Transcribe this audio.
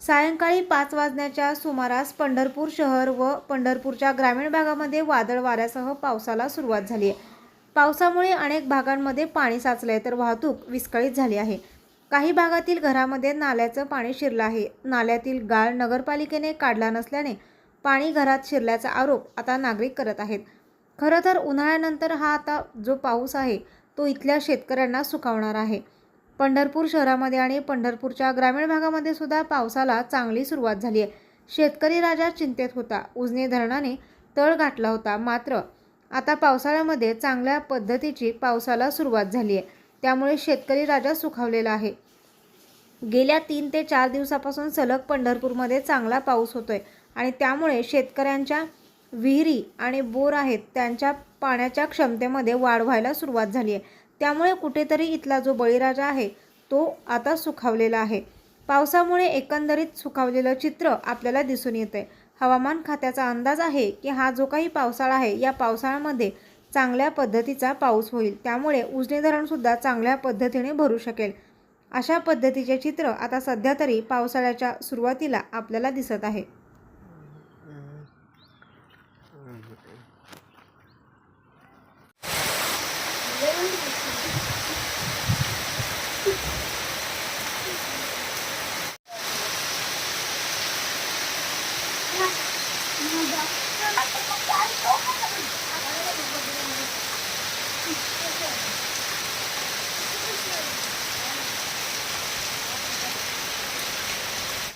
सायंकाळी 5 वाजण्याच्या सुमारास पंढरपूर शहर व पंढरपूरच्या ग्रामीण भागामध्ये वादळ वाऱ्यासह पावसाला सुरुवात झाली आहे. पावसामुळे अनेक भागांमध्ये पाणी साचले तर वाहतूक विस्कळीत झाली आहे. काही भागातील घरामध्ये नाल्याचं पाणी शिरलं आहे. नाल्यातील गाळ नगरपालिकेने काढला नसल्याने पाणी घरात शिरल्याचा आरोप आता नागरिक करत आहेत. खरं तर उन्हाळ्यानंतर हा आता जो पाऊस आहे तो इथल्या शेतकऱ्यांना सुखावणार आहे. पंढरपूर शहरामध्ये आणि पंढरपूरच्या ग्रामीण भागामध्ये सुद्धा पावसाला चांगली सुरुवात झाली आहे. शेतकरी राजा चिंतेत होता. उजनी धरणाने तळ गाठला होता. मात्र आता पावसाळ्यामध्ये चांगल्या पद्धतीची पावसाला सुरुवात झाली आहे. त्यामुळे शेतकरी राजा सुखावलेला आहे. गेल्या 3 ते 4 दिवसापासून सलग पंढरपूरमध्ये चांगला पाऊस होतोय आणि त्यामुळे शेतकऱ्यांच्या विहिरी आणि बोर आहेत त्यांच्या पाण्याच्या क्षमतेमध्ये वाढ व्हायला सुरुवात झाली आहे. त्यामुळे कुठेतरी इथला जो बळीराजा आहे तो आता सुखावलेला आहे. पावसामुळे एकंदरीत सुखावलेलं चित्र आपल्याला दिसून येतंय. हवामान खात्याचा अंदाज आहे की हा जो काही पावसाळा आहे या पावसाळ्यामध्ये चांगल्या पद्धतीचा पाऊस होईल. त्यामुळे उजनी धरणसुद्धा चांगल्या पद्धतीने भरू शकेल. अशा पद्धतीचे चित्र आता सध्या तरी पावसाळ्याच्या सुरुवातीला आपल्याला दिसत आहे.